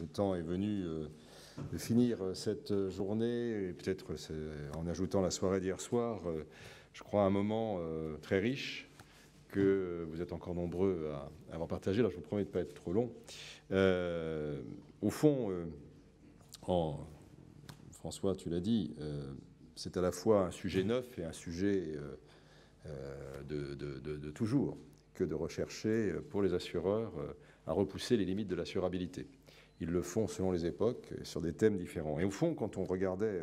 le temps est venu de finir cette journée, et peut-être en ajoutant la soirée d'hier soir, je crois un moment très riche que vous êtes encore nombreux à avoir partagé. Alors je vous promets de ne pas être trop long. Au fond, François, tu l'as dit, c'est à la fois un sujet neuf et un sujet de toujours que de rechercher pour les assureurs à repousser les limites de l'assurabilité. Ils le font selon les époques, sur des thèmes différents. Et au fond, quand on regardait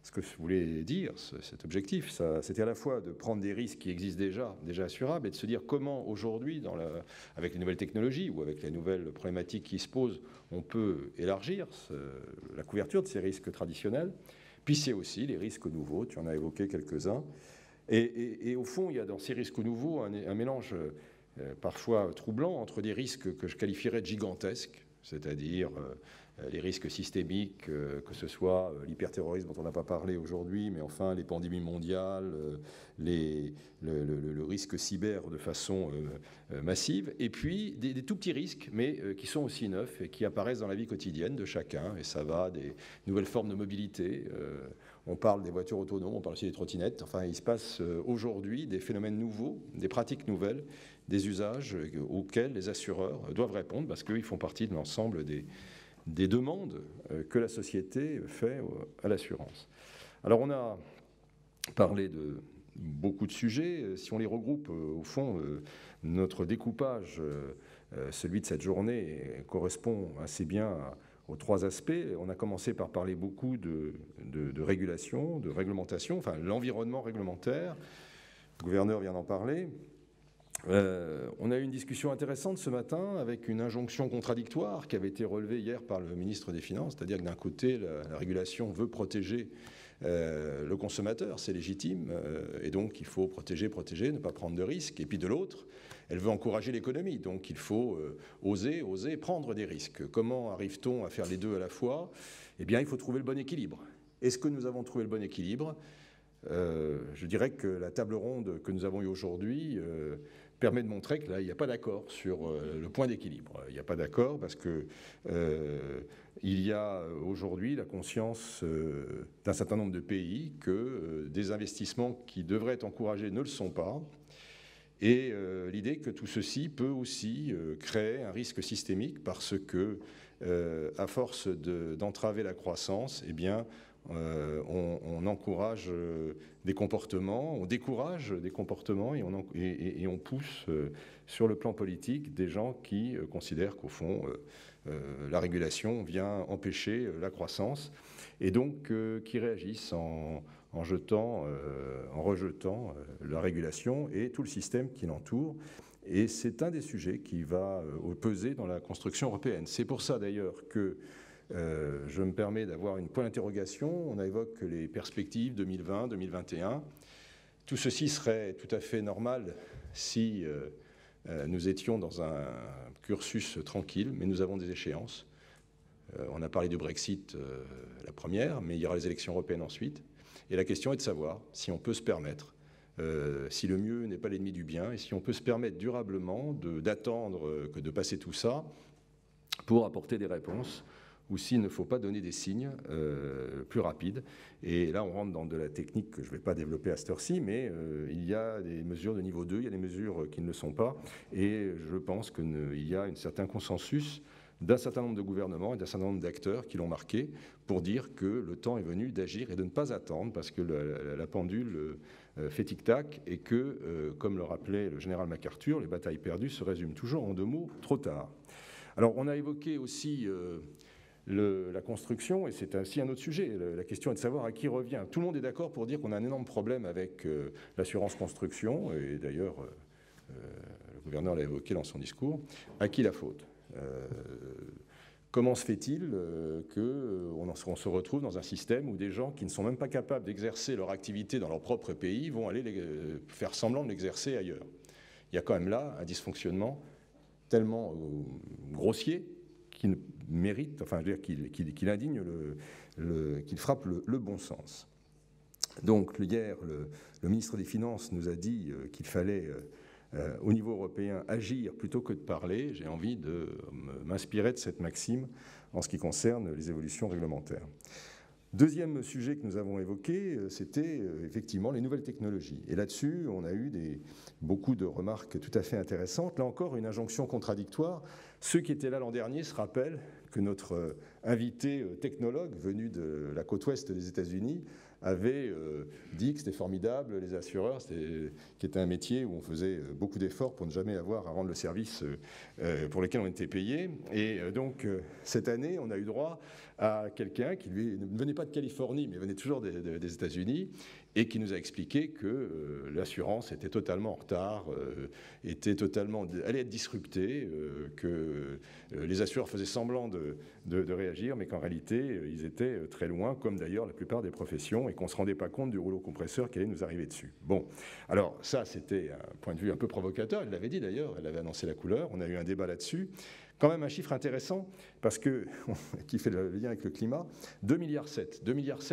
ce que voulait dire cet objectif, c'était à la fois de prendre des risques qui existent déjà assurables, et de se dire comment aujourd'hui, avec les nouvelles technologies ou avec les nouvelles problématiques qui se posent, on peut élargir la couverture de ces risques traditionnels. Puis c'est aussi les risques nouveaux, tu en as évoqué quelques-uns. Et au fond, il y a dans ces risques nouveaux un mélange parfois troublant entre des risques que je qualifierais de gigantesques, c'est-à-dire les risques systémiques, que ce soit l'hyperterrorisme dont on n'a pas parlé aujourd'hui, mais enfin les pandémies mondiales, le risque cyber de façon massive, et puis des tout petits risques, mais qui sont aussi neufs et qui apparaissent dans la vie quotidienne de chacun, et ça va des nouvelles formes de mobilité. On parle des voitures autonomes, on parle aussi des trottinettes. Enfin, il se passe aujourd'hui des phénomènes nouveaux, des pratiques nouvelles, des usages auxquels les assureurs doivent répondre parce qu'ils font partie de l'ensemble des demandes que la société fait à l'assurance. Alors, on a parlé de beaucoup de sujets. Si on les regroupe, au fond, notre découpage, celui de cette journée, correspond assez bien aux trois aspects. On a commencé par parler beaucoup de régulation, de réglementation, enfin l'environnement réglementaire. Le gouverneur vient d'en parler. On a eu une discussion intéressante ce matin avec une injonction contradictoire qui avait été relevée hier par le ministre des Finances, c'est-à-dire que d'un côté, la régulation veut protéger le consommateur, c'est légitime, et donc il faut protéger, ne pas prendre de risques. Et puis de l'autre, elle veut encourager l'économie, donc il faut oser prendre des risques. Comment arrive-t-on à faire les deux à la fois? Eh bien, il faut trouver le bon équilibre. Est-ce que nous avons trouvé le bon équilibre? Je dirais que la table ronde que nous avons eue aujourd'hui permet de montrer que là, il n'y a pas d'accord sur le point d'équilibre. Il n'y a pas d'accord parce que il y a aujourd'hui la conscience d'un certain nombre de pays que des investissements qui devraient être encouragés ne le sont pas. Et l'idée que tout ceci peut aussi créer un risque systémique parce que, à force d'entraver la croissance, eh bien, on encourage des comportements, on décourage des comportements et on pousse sur le plan politique des gens qui considèrent qu'au fond, la régulation vient empêcher la croissance et donc qui réagissent en rejetant la régulation et tout le système qui l'entoure. Et c'est un des sujets qui va peser dans la construction européenne. C'est pour ça d'ailleurs que je me permets d'avoir une point d'interrogation. On évoque les perspectives 2020, 2021. Tout ceci serait tout à fait normal si nous étions dans un cursus tranquille, mais nous avons des échéances. On a parlé du Brexit la première, mais il y aura les élections européennes ensuite. Et la question est de savoir si on peut se permettre, si le mieux n'est pas l'ennemi du bien, et si on peut se permettre durablement d'attendre que de passer tout ça pour apporter des réponses, ou s'il ne faut pas donner des signes plus rapides. Et là, on rentre dans de la technique que je ne vais pas développer à cette heure-ci, mais il y a des mesures de niveau 2, il y a des mesures qui ne le sont pas, et je pense qu'il y a un certain consensus d'un certain nombre de gouvernements et d'un certain nombre d'acteurs qui l'ont marqué pour dire que le temps est venu d'agir et de ne pas attendre parce que la pendule fait tic-tac et que, comme le rappelait le général MacArthur, les batailles perdues se résument toujours en 2 mots, trop tard. Alors on a évoqué aussi la construction, et c'est aussi un autre sujet. La question est de savoir à qui revient. Tout le monde est d'accord pour dire qu'on a un énorme problème avec l'assurance construction, et d'ailleurs, le gouverneur l'a évoqué dans son discours. À qui la faute? Comment se fait-il qu'on se retrouve dans un système où des gens qui ne sont même pas capables d'exercer leur activité dans leur propre pays vont aller faire semblant de l'exercer ailleurs? Il y a quand même là un dysfonctionnement tellement grossier qui mérite, enfin, je veux dire, qu'il indigne, qu'il frappe le bon sens. Donc, hier, le ministre des Finances nous a dit qu'il fallait au niveau européen, agir plutôt que de parler. J'ai envie de m'inspirer de cette maxime en ce qui concerne les évolutions réglementaires. Deuxième sujet que nous avons évoqué, c'était effectivement les nouvelles technologies. Et là-dessus, on a eu beaucoup de remarques tout à fait intéressantes. Là encore, une injonction contradictoire. Ceux qui étaient là l'an dernier se rappellent que notre invité technologue venu de la côte ouest des États-Unis avait dit que c'était formidable, les assureurs, qui était un métier où on faisait beaucoup d'efforts pour ne jamais avoir à rendre le service pour lequel on était payé. Et donc, cette année, on a eu droit à quelqu'un qui lui ne venait pas de Californie, mais venait toujours des États-Unis, et qui nous a expliqué que l'assurance était totalement en retard, allait être disruptée, que les assureurs faisaient semblant de réagir, mais qu'en réalité, ils étaient très loin, comme d'ailleurs la plupart des professions, et qu'on ne se rendait pas compte du rouleau compresseur qui allait nous arriver dessus. Bon, alors ça, c'était un point de vue un peu provocateur, elle l'avait dit d'ailleurs, elle avait annoncé la couleur, on a eu un débat là-dessus. Quand même un chiffre intéressant, parce que, qui fait le lien avec le climat, 2,7 milliards. 2,7 milliards,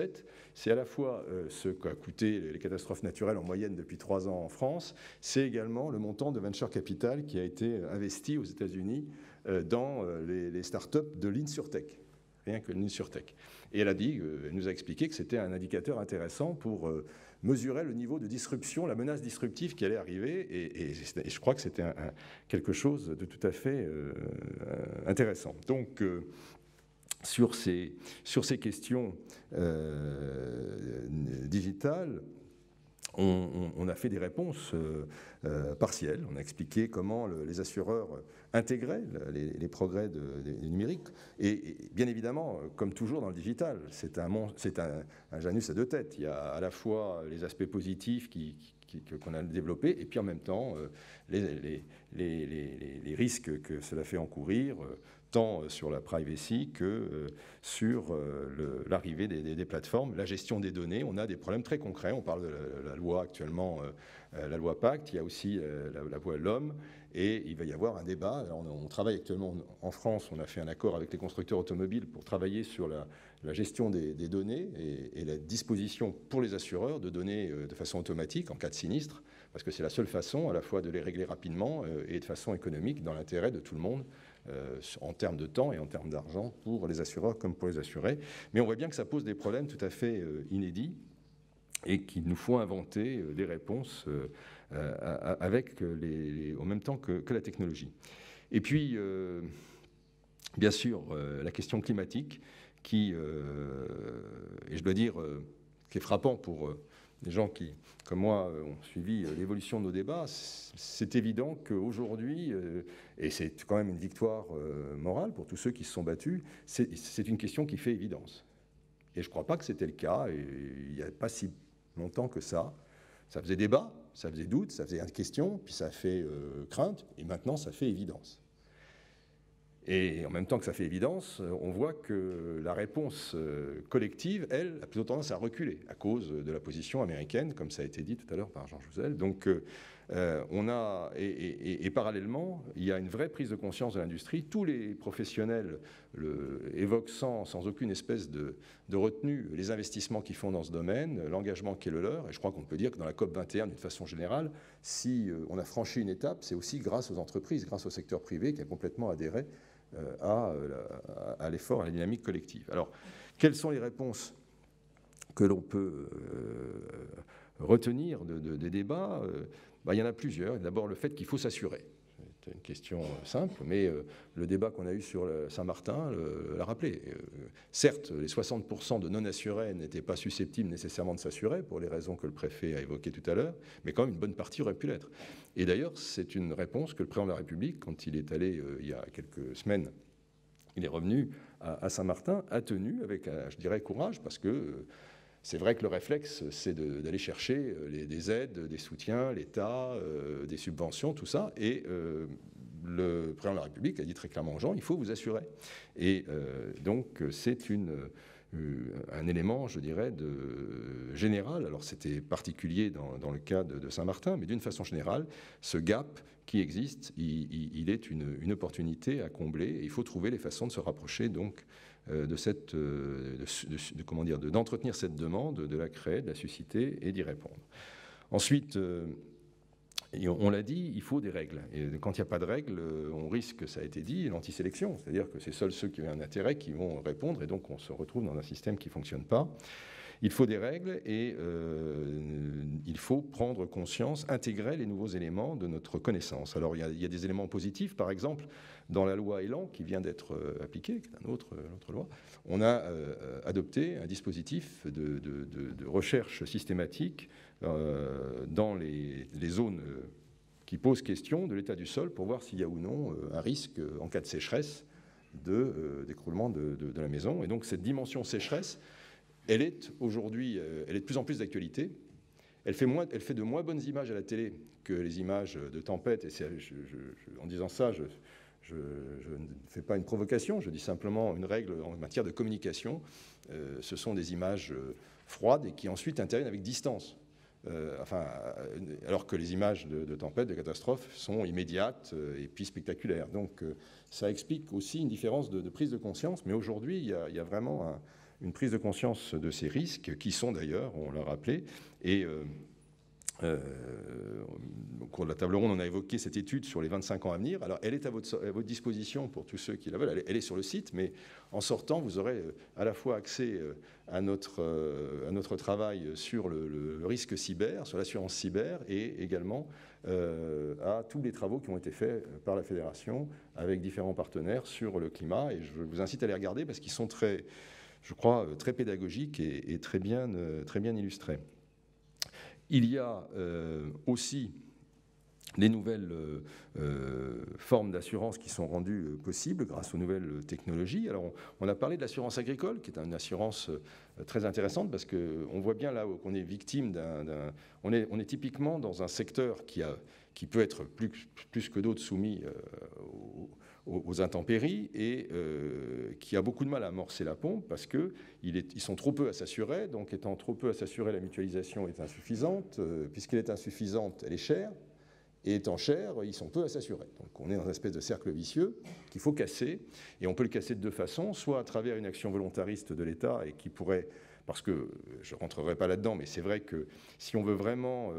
c'est à la fois ce qu'a coûté les catastrophes naturelles en moyenne depuis 3 ans en France, c'est également le montant de venture capital qui a été investi aux États-Unis dans les startups de l'InsurTech. Rien que l'InsurTech. Et elle nous a expliqué que c'était un indicateur intéressant pour mesurer le niveau de disruption, la menace disruptive qui allait arriver, et je crois que c'était quelque chose de tout à fait intéressant. Donc, sur ces questions digitales, on a fait des réponses partielles. On a expliqué comment les assureurs intégraient les progrès du numérique. Et bien évidemment, comme toujours dans le digital, c'est un Janus à deux têtes. Il y a à la fois les aspects positifs qu'on a développés, et puis en même temps les risques que cela fait encourir, tant sur la privacy que sur l'arrivée des plateformes, la gestion des données. On a des problèmes très concrets. On parle de la loi actuellement, la loi Pacte. Il y a aussi la loi L'Homme. Et il va y avoir un débat. Alors, on travaille actuellement en France. On a fait un accord avec les constructeurs automobiles pour travailler sur la gestion des données et la disposition pour les assureurs de données de façon automatique en cas de sinistre, parce que c'est la seule façon à la fois de les régler rapidement et de façon économique dans l'intérêt de tout le monde. En termes de temps et en termes d'argent pour les assureurs comme pour les assurés. Mais on voit bien que ça pose des problèmes tout à fait inédits et qu'il nous faut inventer des réponses avec en même temps que la technologie. Et puis, bien sûr, la question climatique qui, et je dois dire, qui est frappant pour les gens qui, comme moi, ont suivi l'évolution de nos débats, c'est évident qu'aujourd'hui, et c'est quand même une victoire morale pour tous ceux qui se sont battus, c'est une question qui fait évidence. Et je ne crois pas que c'était le cas, et il n'y a pas si longtemps que ça. Ça faisait débat, ça faisait doute, ça faisait question, puis ça fait crainte, et maintenant ça fait évidence. Et en même temps que ça fait évidence, on voit que la réponse collective, elle, a plutôt tendance à reculer à cause de la position américaine, comme ça a été dit tout à l'heure par Jean Jouzel. Donc, on a, et parallèlement, il y a une vraie prise de conscience de l'industrie. Tous les professionnels évoquent sans aucune espèce de retenue les investissements qu'ils font dans ce domaine, l'engagement qui est le leur. Et je crois qu'on peut dire que dans la COP21, d'une façon générale, si on a franchi une étape, c'est aussi grâce aux entreprises, grâce au secteur privé qui a complètement adhéré à l'effort, à la dynamique collective. Alors, quelles sont les réponses que l'on peut retenir des débats? Il y en a plusieurs. D'abord, le fait qu'il faut s'assurer. C'est une question simple, mais le débat qu'on a eu sur Saint-Martin l'a rappelé. Certes, les 60% de non-assurés n'étaient pas susceptibles nécessairement de s'assurer, pour les raisons que le préfet a évoquées tout à l'heure, mais quand même une bonne partie aurait pu l'être. Et d'ailleurs, c'est une réponse que le président de la République, quand il est allé il y a quelques semaines, il est revenu à Saint-Martin, a tenu avec, je dirais, courage, parce que c'est vrai que le réflexe, c'est d'aller chercher des aides, des soutiens, l'État, des subventions, tout ça. Et le président de la République a dit très clairement aux gens, il faut vous assurer. Et donc, c'est un élément, je dirais, général. Alors, c'était particulier dans le cas de Saint-Martin, mais d'une façon générale, ce gap qui existe, il est une opportunité à combler. Et il faut trouver les façons de se rapprocher, donc, d'entretenir cette demande, de la créer, de la susciter et d'y répondre. Ensuite, Et on l'a dit, il faut des règles. Et quand il n'y a pas de règles, on risque, ça a été dit, l'antisélection. C'est-à-dire que c'est seuls ceux qui ont un intérêt qui vont répondre, et donc on se retrouve dans un système qui ne fonctionne pas. Il faut des règles et il faut prendre conscience, intégrer les nouveaux éléments de notre connaissance. Alors il y a des éléments positifs, par exemple, dans la loi Elan qui vient d'être appliquée, qui est une autre loi, on a adopté un dispositif de recherche systématique dans les zones qui posent question de l'état du sol pour voir s'il y a ou non un risque en cas de sécheresse d'écroulement de la maison. Et donc cette dimension sécheresse, elle est aujourd'hui, elle est de plus en plus d'actualité. Elle fait de moins bonnes images à la télé que les images de tempête. Et en disant ça, je ne fais pas une provocation, je dis simplement une règle en matière de communication. Ce sont des images froides et qui ensuite interviennent avec distance. Alors que les images de tempête, de catastrophe, sont immédiates et puis spectaculaires. Donc ça explique aussi une différence de prise de conscience. Mais aujourd'hui, il y a vraiment une prise de conscience de ces risques, qui sont d'ailleurs, on l'a rappelé, et au cours de la table ronde, on a évoqué cette étude sur les 25 ans à venir. Alors, elle est à votre disposition pour tous ceux qui la veulent. Elle est sur le site, mais en sortant, vous aurez à la fois accès à notre travail sur le risque cyber, sur l'assurance cyber, et également à tous les travaux qui ont été faits par la Fédération avec différents partenaires sur le climat. Et je vous incite à les regarder parce qu'ils sont je crois, très pédagogiques et très bien illustrés. Il y a aussi les nouvelles formes d'assurance qui sont rendues possibles grâce aux nouvelles technologies. Alors, on a parlé de l'assurance agricole, qui est une assurance très intéressante parce qu'on voit bien là qu'on est victime on est typiquement dans un secteur qui peut être plus que d'autres soumis aux intempéries et qui a beaucoup de mal à amorcer la pompe parce qu'ils sont trop peu à s'assurer. Donc, étant trop peu à s'assurer, la mutualisation est insuffisante. Puisqu'elle est insuffisante, elle est chère. Et étant chère, ils sont peu à s'assurer. Donc, on est dans une espèce de cercle vicieux qu'il faut casser. Et on peut le casser de deux façons, soit à travers une action volontariste de l'État et qui pourrait... Parce que je ne rentrerai pas là-dedans, mais c'est vrai que si on veut vraiment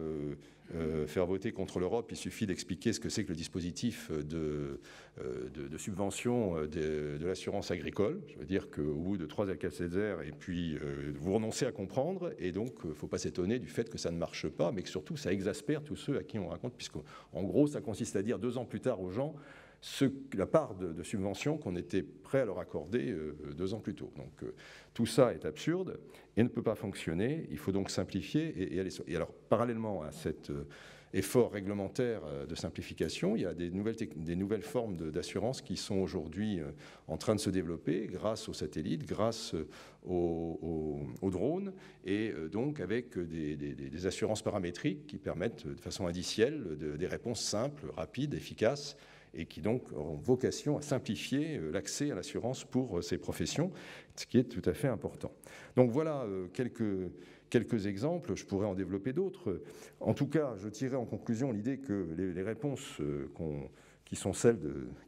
faire voter contre l'Europe, il suffit d'expliquer ce que c'est que le dispositif de subvention de l'assurance agricole. Je veux dire qu'au bout de 3 ACSR, et puis vous renoncez à comprendre, et donc il ne faut pas s'étonner du fait que ça ne marche pas, mais que surtout ça exaspère tous ceux à qui on raconte, puisqu'en gros ça consiste à dire 2 ans plus tard aux gens la part de subvention qu'on était prêt à leur accorder 2 ans plus tôt. Donc tout ça est absurde et ne peut pas fonctionner. Il faut donc simplifier et aller sur... Et alors, parallèlement à cet effort réglementaire de simplification, il y a des nouvelles formes d'assurance qui sont aujourd'hui en train de se développer grâce aux satellites, grâce aux drones, et donc avec des assurances paramétriques qui permettent de façon indicielle des réponses simples, rapides, efficaces, et qui donc auront vocation à simplifier l'accès à l'assurance pour ces professions, ce qui est tout à fait important. Donc voilà quelques exemples, je pourrais en développer d'autres. En tout cas, je tirais en conclusion l'idée que les réponses qui sont celles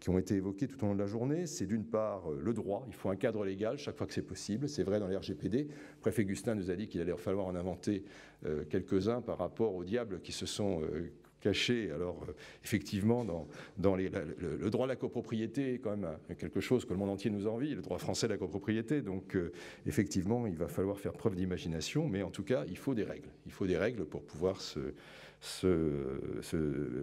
qui ont été évoquées tout au long de la journée, c'est d'une part le droit, il faut un cadre légal chaque fois que c'est possible, c'est vrai dans les RGPD. Le préfet Gustin nous a dit qu'il allait falloir en inventer quelques-uns par rapport aux diables qui se sont cachés. Alors effectivement, le droit de la copropriété est quand même quelque chose que le monde entier nous envie, le droit français de la copropriété, donc effectivement, il va falloir faire preuve d'imagination, mais en tout cas, il faut des règles. Il faut des règles pour pouvoir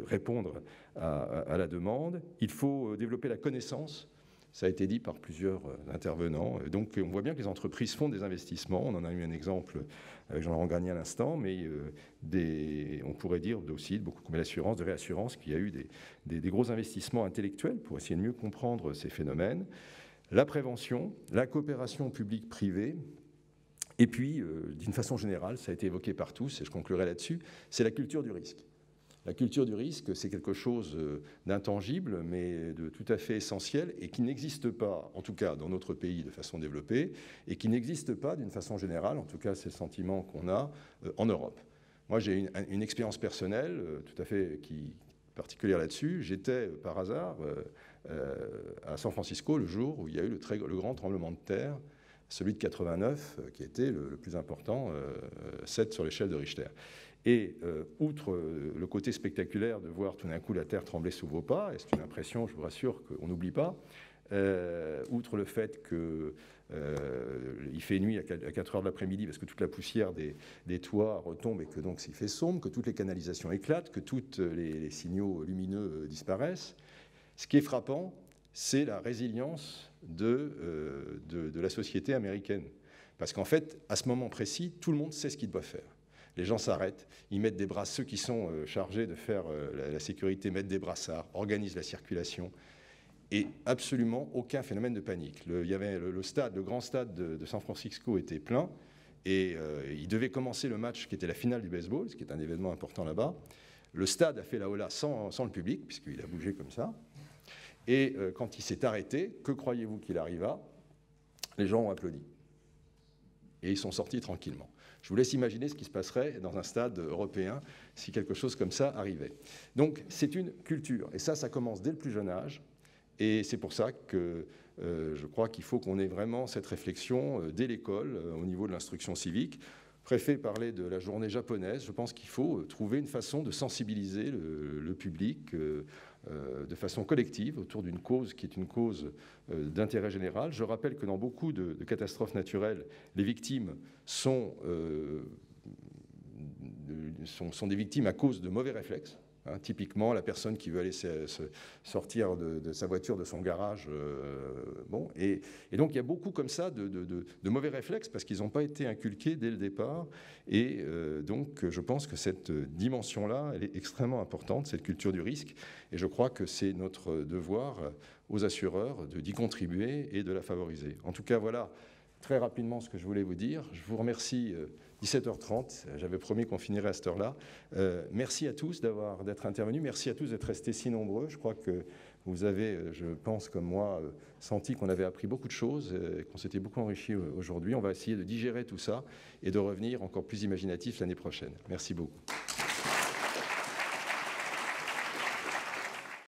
répondre à la demande. Il faut développer la connaissance. Ça a été dit par plusieurs intervenants. Donc on voit bien que les entreprises font des investissements. On en a eu un exemple avec Jean-Laurent Garnier à l'instant, mais on pourrait dire aussi, beaucoup comme l'assurance, de réassurance, qu'il y a eu des gros investissements intellectuels pour essayer de mieux comprendre ces phénomènes. La prévention, la coopération publique-privée, et puis, d'une façon générale, ça a été évoqué par tous, et je conclurai là-dessus, c'est la culture du risque. La culture du risque, c'est quelque chose d'intangible, mais de tout à fait essentiel, et qui n'existe pas, en tout cas dans notre pays de façon développée, et qui n'existe pas d'une façon générale, en tout cas c'est le sentiment qu'on a en Europe. Moi j'ai une expérience personnelle tout à fait particulière là-dessus. J'étais par hasard à San Francisco le jour où il y a eu le grand tremblement de terre, celui de 89, qui était le plus important, 7 sur l'échelle de Richter. Et outre le côté spectaculaire de voir tout d'un coup la Terre trembler sous vos pas, et c'est une impression, je vous rassure, qu'on n'oublie pas, outre le fait qu'il fait nuit à 4 heures de l'après-midi parce que toute la poussière des toits retombe et que donc il fait sombre, que toutes les canalisations éclatent, que tous les signaux lumineux disparaissent, ce qui est frappant, c'est la résilience de la société américaine. Parce qu'en fait, à ce moment précis, tout le monde sait ce qu'il doit faire. Les gens s'arrêtent, ils mettent des brassards, ceux qui sont chargés de faire la sécurité mettent des brassards, organisent la circulation, et absolument aucun phénomène de panique. Il y avait le grand stade de San Francisco était plein, et il devait commencer le match qui était la finale du baseball, ce qui est un événement important là-bas. Le stade a fait la hola sans le public, puisqu'il a bougé comme ça. Et quand il s'est arrêté, que croyez-vous qu'il arriva? Les gens ont applaudi. Et ils sont sortis tranquillement. Je vous laisse imaginer ce qui se passerait dans un stade européen si quelque chose comme ça arrivait. Donc c'est une culture. Et ça commence dès le plus jeune âge. Et c'est pour ça que je crois qu'il faut qu'on ait vraiment cette réflexion dès l'école, au niveau de l'instruction civique. Le préfet parlait de la journée japonaise. Je pense qu'il faut trouver une façon de sensibiliser le public de façon collective autour d'une cause qui est une cause d'intérêt général. Je rappelle que dans beaucoup de catastrophes naturelles, les victimes sont des victimes à cause de mauvais réflexes. Hein, typiquement, la personne qui veut aller sortir de sa voiture de son garage. Bon, et donc, il y a beaucoup comme ça de mauvais réflexes parce qu'ils n'ont pas été inculqués dès le départ. Et donc, je pense que cette dimension-là, elle est extrêmement importante, cette culture du risque. Et je crois que c'est notre devoir aux assureurs d'y contribuer et de la favoriser. En tout cas, voilà très rapidement ce que je voulais vous dire. Je vous remercie. 17h30, j'avais promis qu'on finirait à cette heure-là. Merci à tous d'être intervenus, merci à tous d'être restés si nombreux. Je crois que vous avez, je pense comme moi, senti qu'on avait appris beaucoup de choses, qu'on s'était beaucoup enrichi aujourd'hui. On va essayer de digérer tout ça et de revenir encore plus imaginatif l'année prochaine. Merci beaucoup.